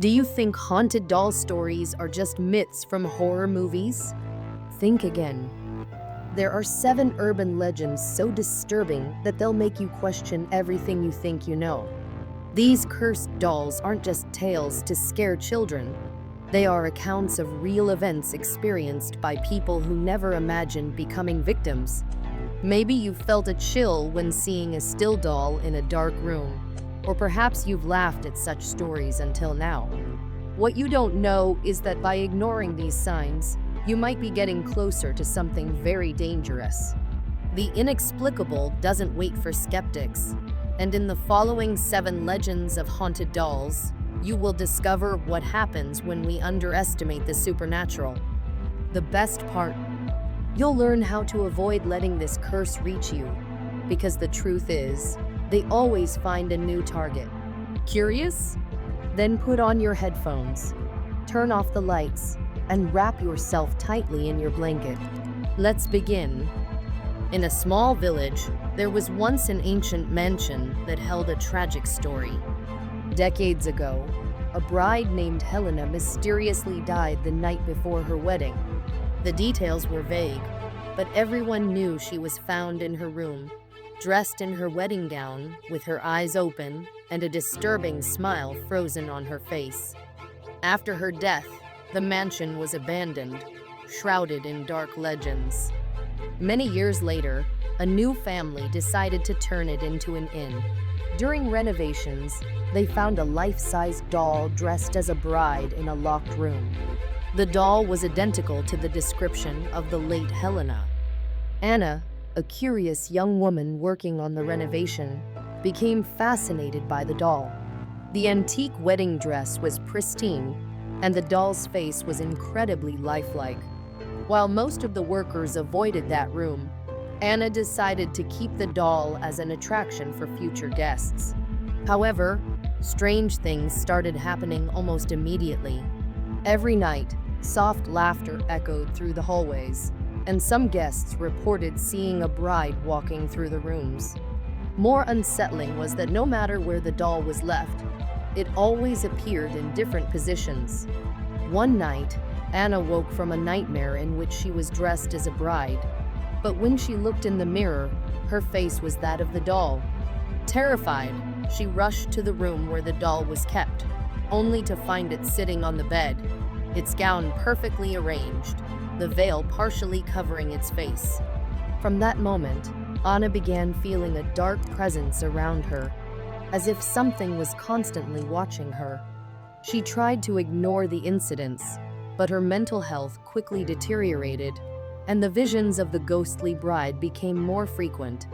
Do you think haunted doll stories are just myths from horror movies? Think again. There are 7 urban legends so disturbing that they'll make you question everything you think you know. These cursed dolls aren't just tales to scare children. They are accounts of real events experienced by people who never imagined becoming victims. Maybe you felt a chill when seeing a still doll in a dark room, or perhaps you've laughed at such stories until now. What you don't know is that by ignoring these signs, you might be getting closer to something very dangerous. The inexplicable doesn't wait for skeptics, and in the following 7 legends of haunted dolls, you will discover what happens when we underestimate the supernatural. The best part, you'll learn how to avoid letting this curse reach you, because the truth is, they always find a new target. Curious? Then put on your headphones, turn off the lights, and wrap yourself tightly in your blanket. Let's begin. In a small village, there was once an ancient mansion that held a tragic story. Decades ago, a bride named Helena mysteriously died the night before her wedding. The details were vague, but everyone knew she was found in her room, dressed in her wedding gown, with her eyes open and a disturbing smile frozen on her face. After her death, the mansion was abandoned, shrouded in dark legends. Many years later, a new family decided to turn it into an inn. During renovations, they found a life-size doll dressed as a bride in a locked room. The doll was identical to the description of the late Helena. Anna, a curious young woman working on the renovation, became fascinated by the doll. The antique wedding dress was pristine, and the doll's face was incredibly lifelike. While most of the workers avoided that room, Anna decided to keep the doll as an attraction for future guests. However, strange things started happening almost immediately. Every night, soft laughter echoed through the hallways, and some guests reported seeing a bride walking through the rooms. More unsettling was that no matter where the doll was left, it always appeared in different positions. One night, Anna woke from a nightmare in which she was dressed as a bride, but when she looked in the mirror, her face was that of the doll. Terrified, she rushed to the room where the doll was kept, only to find it sitting on the bed, its gown perfectly arranged, the veil partially covering its face. From that moment, Anna began feeling a dark presence around her, as if something was constantly watching her. She tried to ignore the incidents, but her mental health quickly deteriorated, and the visions of the ghostly bride became more frequent.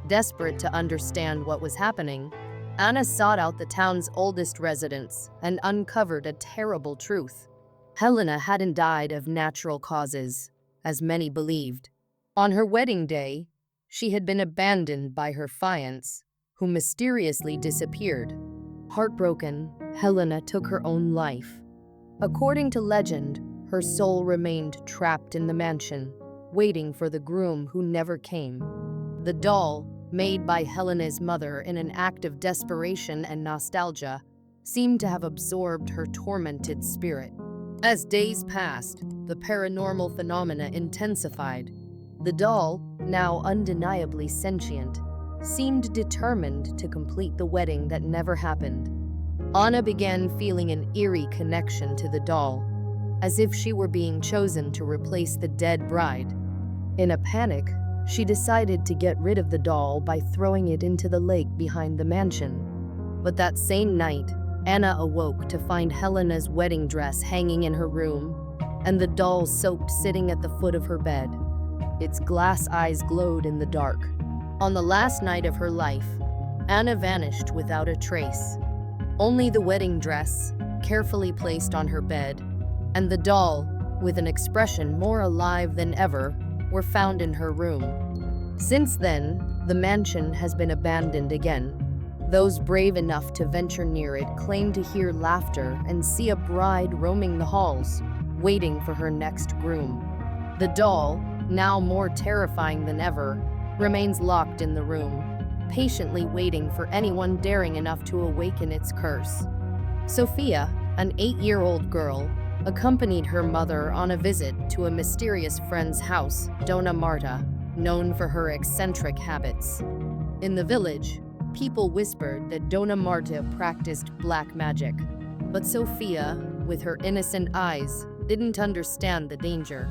Desperate to understand what was happening, Anna sought out the town's oldest residents and uncovered a terrible truth. Helena hadn't died of natural causes, as many believed. On her wedding day, she had been abandoned by her fiancé, who mysteriously disappeared. Heartbroken, Helena took her own life. According to legend, her soul remained trapped in the mansion, waiting for the groom who never came. The doll, made by Helena's mother in an act of desperation and nostalgia, seemed to have absorbed her tormented spirit. As days passed, the paranormal phenomena intensified. The doll, now undeniably sentient, seemed determined to complete the wedding that never happened. Anna began feeling an eerie connection to the doll, as if she were being chosen to replace the dead bride. In a panic, she decided to get rid of the doll by throwing it into the lake behind the mansion. But that same night, Anna awoke to find Helena's wedding dress hanging in her room, and the doll soap sitting at the foot of her bed. Its glass eyes glowed in the dark. On the last night of her life, Anna vanished without a trace. Only the wedding dress, carefully placed on her bed, and the doll, with an expression more alive than ever, were found in her room. Since then, the mansion has been abandoned again. Those brave enough to venture near it claim to hear laughter and see a bride roaming the halls, waiting for her next groom. The doll, now more terrifying than ever, remains locked in the room, patiently waiting for anyone daring enough to awaken its curse. Sophia, An 8-year-old girl accompanied her mother on a visit to a mysterious friend's house, Donna Marta, known for her eccentric habits. In the village, people whispered that Donna Marta practiced black magic, but Sophia, with her innocent eyes, didn't understand the danger.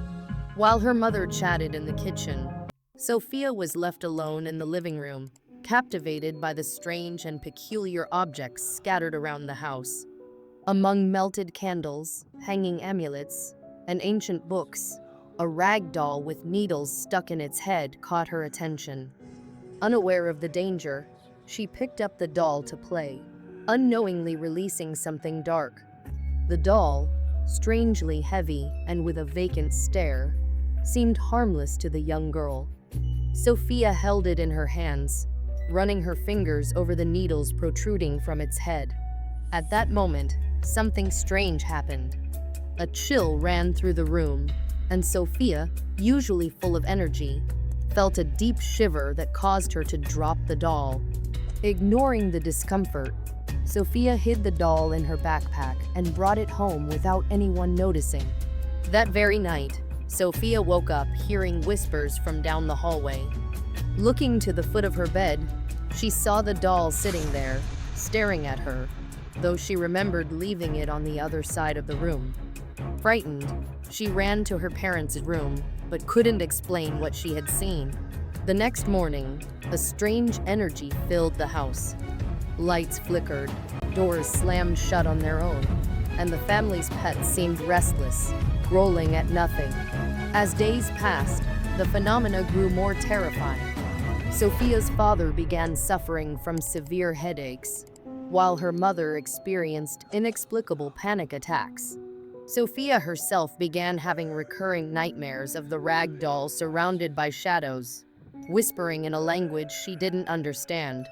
While her mother chatted in the kitchen, Sophia was left alone in the living room, captivated by the strange and peculiar objects scattered around the house. Among melted candles, hanging amulets, and ancient books, a rag doll with needles stuck in its head caught her attention. Unaware of the danger, she picked up the doll to play, unknowingly releasing something dark. The doll, strangely heavy and with a vacant stare, seemed harmless to the young girl. Sophia held it in her hands, running her fingers over the needles protruding from its head. At that moment, something strange happened. A chill ran through the room, and Sophia, usually full of energy, felt a deep shiver that caused her to drop the doll. Ignoring the discomfort, Sophia hid the doll in her backpack and brought it home without anyone noticing. That very night, Sophia woke up hearing whispers from down the hallway. Looking to the foot of her bed, she saw the doll sitting there, staring at her, though she remembered leaving it on the other side of the room. Frightened, she ran to her parents' room, but couldn't explain what she had seen. The next morning, a strange energy filled the house. Lights flickered, doors slammed shut on their own, and the family's pet seemed restless, rolling at nothing. As days passed, the phenomena grew more terrifying. Sophia's father began suffering from severe headaches, while her mother experienced inexplicable panic attacks. Sophia herself began having recurring nightmares of the rag doll surrounded by shadows, whispering in a language she didn't understand.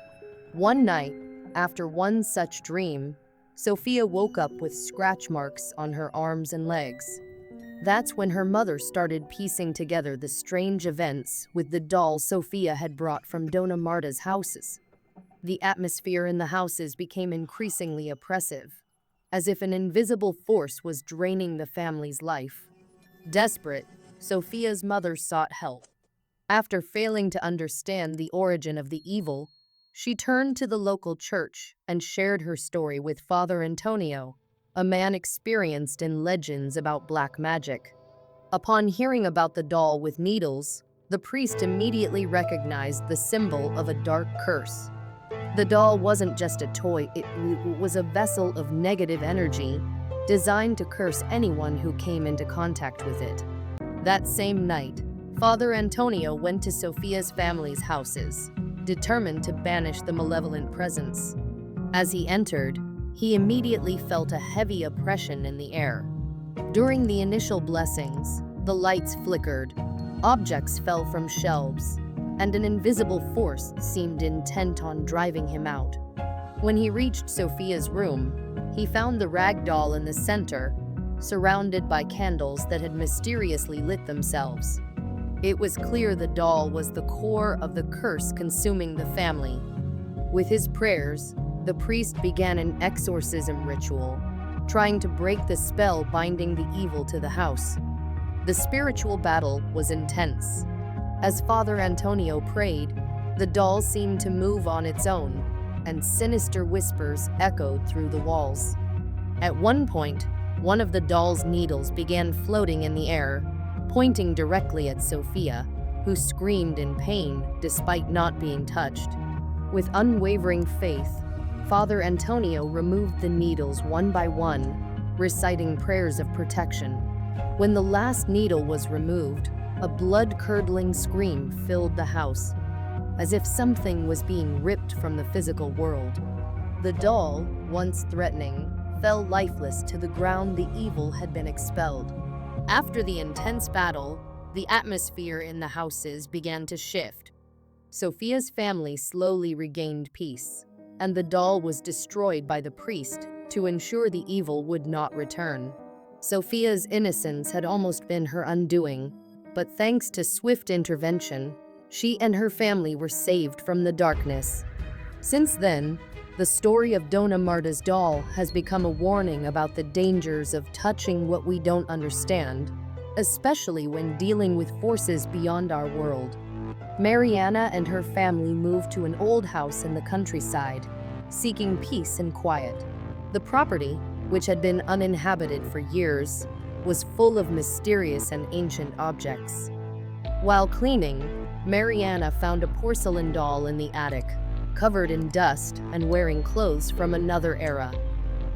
One night, after one such dream, Sophia woke up with scratch marks on her arms and legs. That's when her mother started piecing together the strange events with the doll Sophia had brought from Donna Marta's houses. The atmosphere in the houses became increasingly oppressive, as if an invisible force was draining the family's life. Desperate, Sophia's mother sought help. After failing to understand the origin of the evil, she turned to the local church and shared her story with Father Antonio, a man experienced in legends about black magic. Upon hearing about the doll with needles, the priest immediately recognized the symbol of a dark curse. The doll wasn't just a toy, it was a vessel of negative energy, designed to curse anyone who came into contact with it. That same night, Father Antonio went to Sophia's family's houses, determined to banish the malevolent presence. As he entered, he immediately felt a heavy oppression in the air. During the initial blessings, the lights flickered, objects fell from shelves, and an invisible force seemed intent on driving him out. When he reached Sophia's room, he found the rag doll in the center, surrounded by candles that had mysteriously lit themselves. It was clear the doll was the core of the curse consuming the family. With his prayers, the priest began an exorcism ritual, trying to break the spell binding the evil to the house. The spiritual battle was intense. As Father Antonio prayed, the doll seemed to move on its own, and sinister whispers echoed through the walls. At one point, one of the doll's needles began floating in the air, pointing directly at Sophia, who screamed in pain despite not being touched. With unwavering faith, Father Antonio removed the needles one by one, reciting prayers of protection. When the last needle was removed, a blood-curdling scream filled the house, as if something was being ripped from the physical world. The doll, once threatening, fell lifeless to the ground. The evil had been expelled. After the intense battle, the atmosphere in the houses began to shift. Sophia's family slowly regained peace, and the doll was destroyed by the priest to ensure the evil would not return. Sophia's innocence had almost been her undoing, but thanks to swift intervention, she and her family were saved from the darkness. Since then, The story of Dona Marta's doll has become a warning about the dangers of touching what we don't understand, especially when dealing with forces beyond our world. Mariana and her family moved to an old house in the countryside, seeking peace and quiet. The property, which had been uninhabited for years, was full of mysterious and ancient objects. While cleaning, Mariana found a porcelain doll in the attic, covered in dust and wearing clothes from another era.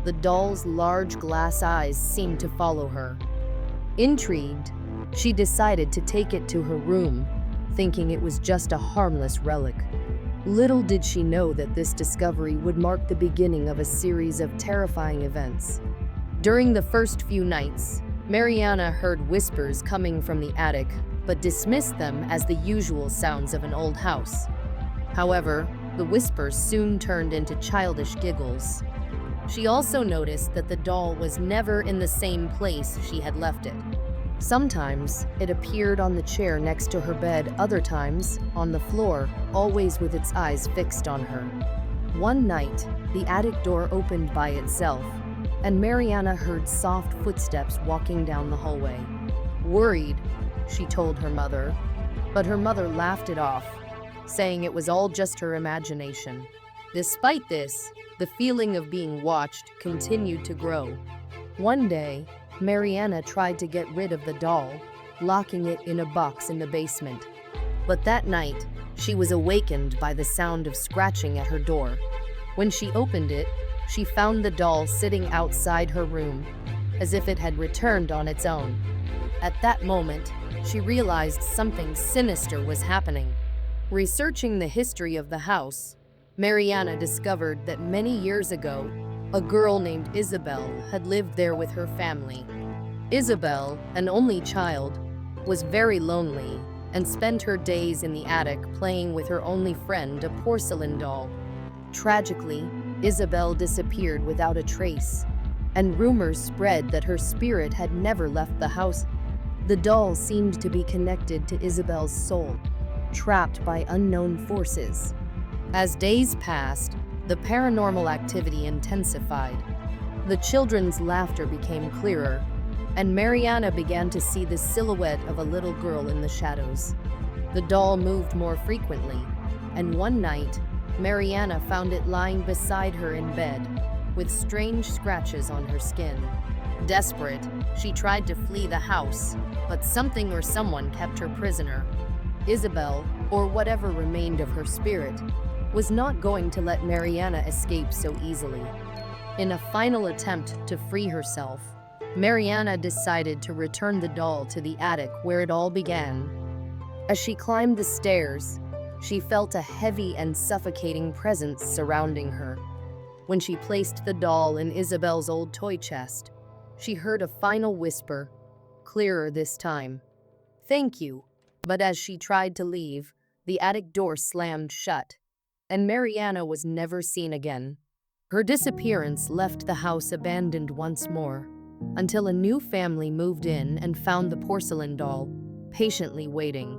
The doll's large glass eyes seemed to follow her. Intrigued, she decided to take it to her room, thinking it was just a harmless relic. Little did she know that this discovery would mark the beginning of a series of terrifying events. During the first few nights, Mariana heard whispers coming from the attic, but dismissed them as the usual sounds of an old house. However, the whispers soon turned into childish giggles. She also noticed that the doll was never in the same place she had left it. Sometimes it appeared on the chair next to her bed, other times on the floor, always with its eyes fixed on her. One night, the attic door opened by itself, and Mariana heard soft footsteps walking down the hallway. Worried, she told her mother, but her mother laughed it off, saying it was all just her imagination. Despite this, the feeling of being watched continued to grow. One day, Mariana tried to get rid of the doll, locking it in a box in the basement. But that night, she was awakened by the sound of scratching at her door. When she opened it, she found the doll sitting outside her room, as if it had returned on its own. At that moment, she realized something sinister was happening. Researching the history of the house, Mariana discovered that many years ago, a girl named Isabel had lived there with her family. Isabel, an only child, was very lonely and spent her days in the attic playing with her only friend, a porcelain doll. Tragically, Isabel disappeared without a trace, and rumors spread that her spirit had never left the house. The doll seemed to be connected to Isabel's soul, trapped by unknown forces. As days passed, the paranormal activity intensified. The children's laughter became clearer, and Mariana began to see the silhouette of a little girl in the shadows. The doll moved more frequently, and one night, Mariana found it lying beside her in bed, with strange scratches on her skin. Desperate, she tried to flee the house, but something or someone kept her prisoner. Isabel, or whatever remained of her spirit, was not going to let Mariana escape so easily. In a final attempt to free herself, Mariana decided to return the doll to the attic where it all began. As she climbed the stairs, she felt a heavy and suffocating presence surrounding her. When she placed the doll in Isabel's old toy chest, she heard a final whisper, clearer this time. "Thank you." But as she tried to leave, the attic door slammed shut, and Mariana was never seen again. Her disappearance left the house abandoned once more, until a new family moved in and found the porcelain doll, patiently waiting.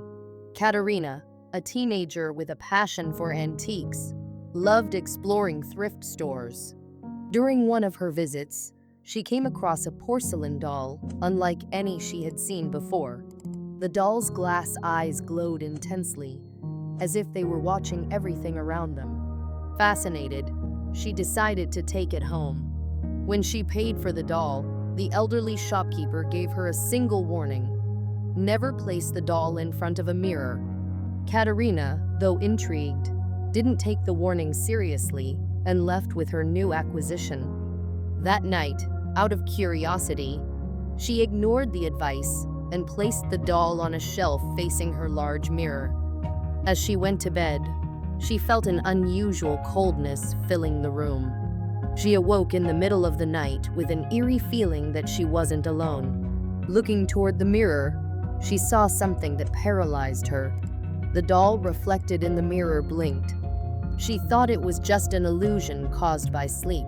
Katerina, a teenager with a passion for antiques, loved exploring thrift stores. During one of her visits, she came across a porcelain doll unlike any she had seen before. The doll's glass eyes glowed intensely, as if they were watching everything around them. Fascinated, she decided to take it home. When she paid for the doll, the elderly shopkeeper gave her a single warning: never place the doll in front of a mirror. Katerina, though intrigued, didn't take the warning seriously and left with her new acquisition. That night, out of curiosity, she ignored the advice and placed the doll on a shelf facing her large mirror. As she went to bed, she felt an unusual coldness filling the room. She awoke in the middle of the night with an eerie feeling that she wasn't alone. Looking toward the mirror, she saw something that paralyzed her. The doll reflected in the mirror blinked. She thought it was just an illusion caused by sleep,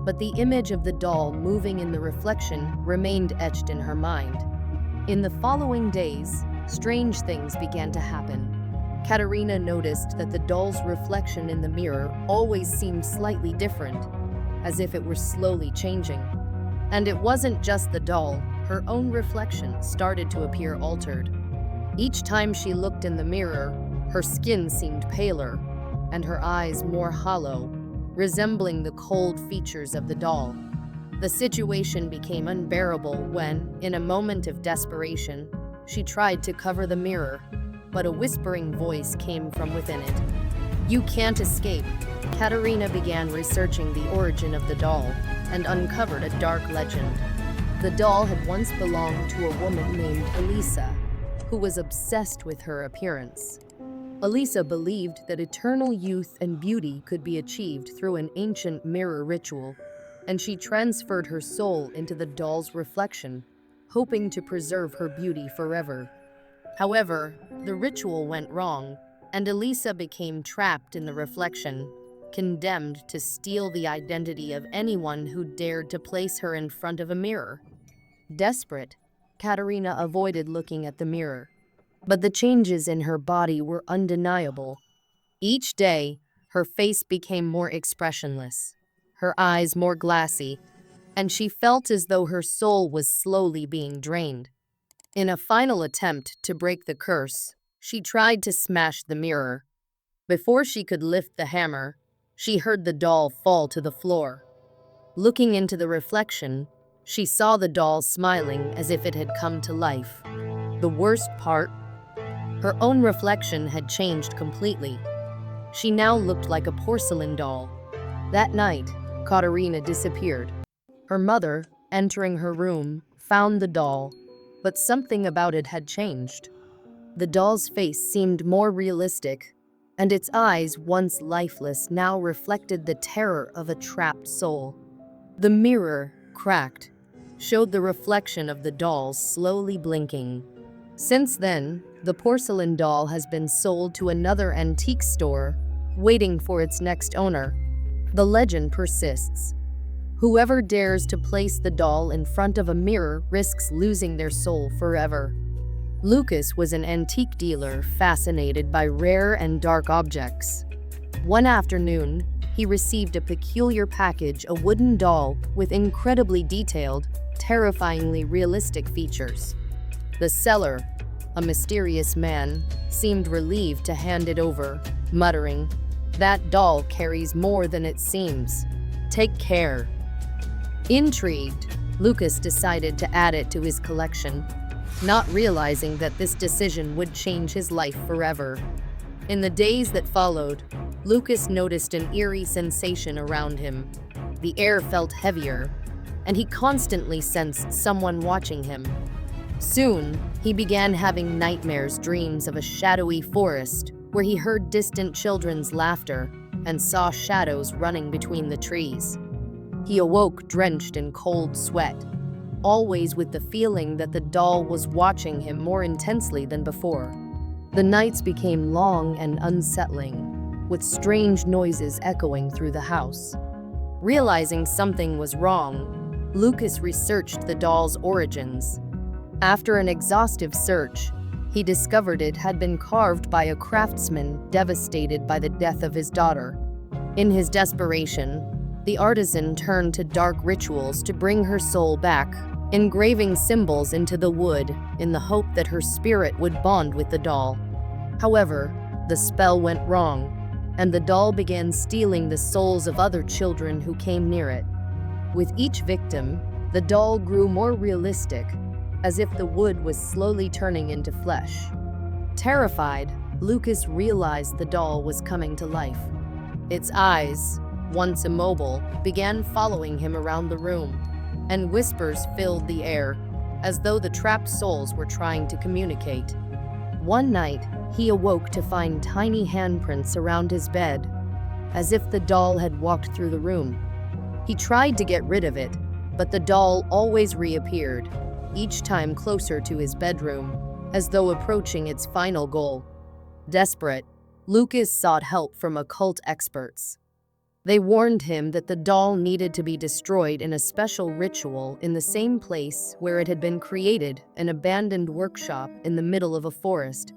but the image of the doll moving in the reflection remained etched in her mind. In the following days, strange things began to happen. Katerina noticed that the doll's reflection in the mirror always seemed slightly different, as if it were slowly changing. And it wasn't just the doll, her own reflection started to appear altered. Each time she looked in the mirror, her skin seemed paler, and her eyes more hollow, resembling the cold features of the doll. The situation became unbearable when, in a moment of desperation, she tried to cover the mirror, but a whispering voice came from within it. "You can't escape." Katerina began researching the origin of the doll and uncovered a dark legend. The doll had once belonged to a woman named Elisa, who was obsessed with her appearance. Elisa believed that eternal youth and beauty could be achieved through an ancient mirror ritual, and she transferred her soul into the doll's reflection, hoping to preserve her beauty forever. However, the ritual went wrong, and Elisa became trapped in the reflection, condemned to steal the identity of anyone who dared to place her in front of a mirror. Desperate, Katerina avoided looking at the mirror, but the changes in her body were undeniable. Each day, her face became more expressionless, her eyes more glassy, and she felt as though her soul was slowly being drained. In a final attempt to break the curse, she tried to smash the mirror. Before she could lift the hammer, she heard the doll fall to the floor. Looking into the reflection, she saw the doll smiling as if it had come to life. The worst part? Her own reflection had changed completely. She now looked like a porcelain doll. That night, Katerina disappeared. Her mother, entering her room, found the doll, but something about it had changed. The doll's face seemed more realistic, and its eyes, once lifeless, now reflected the terror of a trapped soul. The mirror, cracked, showed the reflection of the doll slowly blinking. Since then, the porcelain doll has been sold to another antique store, waiting for its next owner. The legend persists. Whoever dares to place the doll in front of a mirror risks losing their soul forever. Lucas was an antique dealer fascinated by rare and dark objects. One afternoon, he received a peculiar package, a wooden doll with incredibly detailed, terrifyingly realistic features. The seller, a mysterious man, seemed relieved to hand it over, muttering, "That doll carries more than it seems. Take care." Intrigued, Lucas decided to add it to his collection, not realizing that this decision would change his life forever. In the days that followed, Lucas noticed an eerie sensation around him. The air felt heavier, and he constantly sensed someone watching him. Soon, he began having nightmares, dreams of a shadowy forest where he heard distant children's laughter and saw shadows running between the trees. He awoke drenched in cold sweat, always with the feeling that the doll was watching him more intensely than before. The nights became long and unsettling, with strange noises echoing through the house. Realizing something was wrong, Lucas researched the doll's origins. After an exhaustive search, he discovered it had been carved by a craftsman devastated by the death of his daughter. In his desperation, the artisan turned to dark rituals to bring her soul back, engraving symbols into the wood in the hope that her spirit would bond with the doll. However, the spell went wrong, and the doll began stealing the souls of other children who came near it. With each victim, the doll grew more realistic, as if the wood was slowly turning into flesh. Terrified, Lucas realized the doll was coming to life. Its eyes, once immobile, began following him around the room, and whispers filled the air, as though the trapped souls were trying to communicate. One night, he awoke to find tiny handprints around his bed, as if the doll had walked through the room. He tried to get rid of it, but the doll always reappeared, each time closer to his bedroom, as though approaching its final goal. Desperate, Lucas sought help from occult experts. They warned him that the doll needed to be destroyed in a special ritual in the same place where it had been created, an abandoned workshop in the middle of a forest.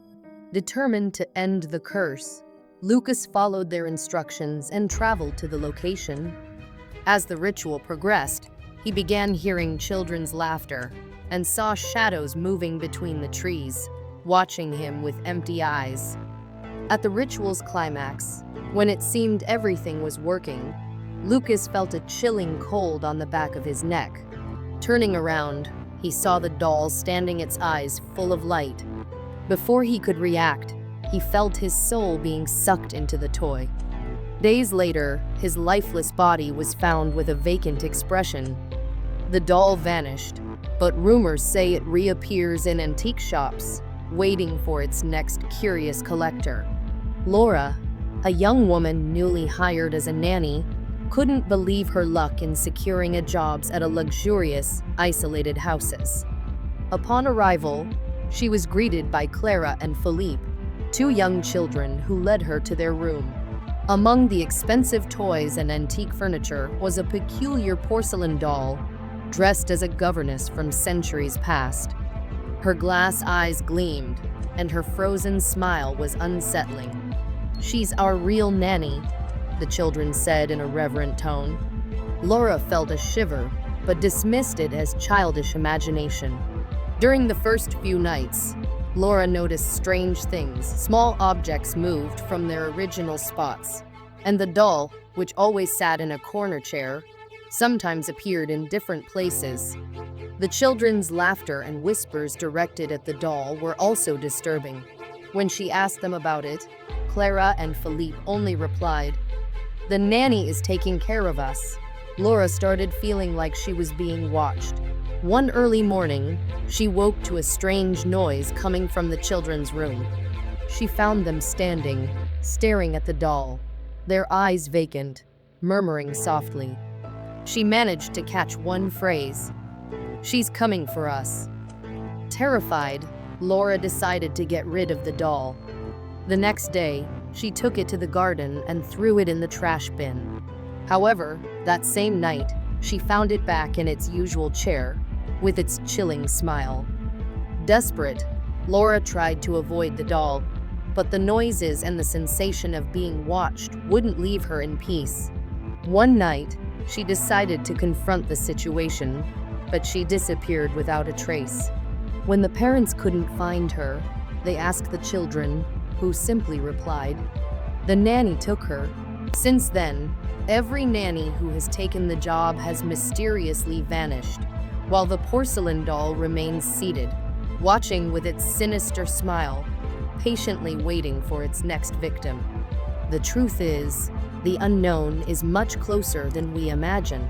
Determined to end the curse, Lucas followed their instructions and traveled to the location. As the ritual progressed, he began hearing children's laughter and saw shadows moving between the trees, watching him with empty eyes. At the ritual's climax, when it seemed everything was working, Lucas felt a chilling cold on the back of his neck. Turning around, he saw the doll standing, its eyes full of light. Before he could react, he felt his soul being sucked into the toy. Days later, his lifeless body was found with a vacant expression. The doll vanished, but rumors say it reappears in antique shops, waiting for its next curious collector. Laura, a young woman newly hired as a nanny, couldn't believe her luck in securing a job at a luxurious, isolated houses. Upon arrival, she was greeted by Clara and Philippe, two young children who led her to their room. Among the expensive toys and antique furniture was a peculiar porcelain doll, dressed as a governess from centuries past. Her glass eyes gleamed, and her frozen smile was unsettling. "She's our real nanny," the children said in a reverent tone. Laura felt a shiver, but dismissed it as childish imagination. During the first few nights, Laura noticed strange things. Small objects moved from their original spots, and the doll, which always sat in a corner chair, sometimes appeared in different places. The children's laughter and whispers directed at the doll were also disturbing. When she asked them about it, Clara and Philippe only replied, "The nanny is taking care of us." Laura started feeling like she was being watched. One early morning, she woke to a strange noise coming from the children's room. She found them standing, staring at the doll, their eyes vacant, murmuring softly. She managed to catch one phrase, "She's coming for us." Terrified, Laura decided to get rid of the doll. The next day, she took it to the garden and threw it in the trash bin. However, that same night, she found it back in its usual chair, with its chilling smile. Desperate, Laura tried to avoid the doll, but the noises and the sensation of being watched wouldn't leave her in peace. One night, she decided to confront the situation, but she disappeared without a trace. When the parents couldn't find her, they asked the children, who simply replied, "The nanny took her." Since then, every nanny who has taken the job has mysteriously vanished, while the porcelain doll remains seated, watching with its sinister smile, patiently waiting for its next victim. The truth is, the unknown is much closer than we imagine.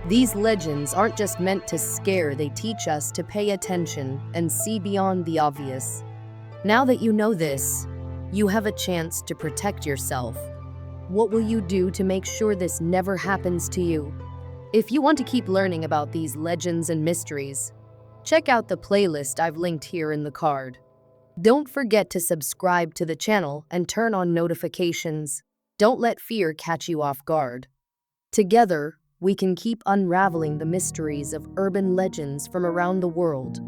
These legends aren't just meant to scare, they teach us to pay attention and see beyond the obvious. Now that you know this, you have a chance to protect yourself. What will you do to make sure this never happens to you? If you want to keep learning about these legends and mysteries, check out the playlist I've linked here in the card. Don't forget to subscribe to the channel and turn on notifications. Don't let fear catch you off guard. Together, we can keep unraveling the mysteries of urban legends from around the world.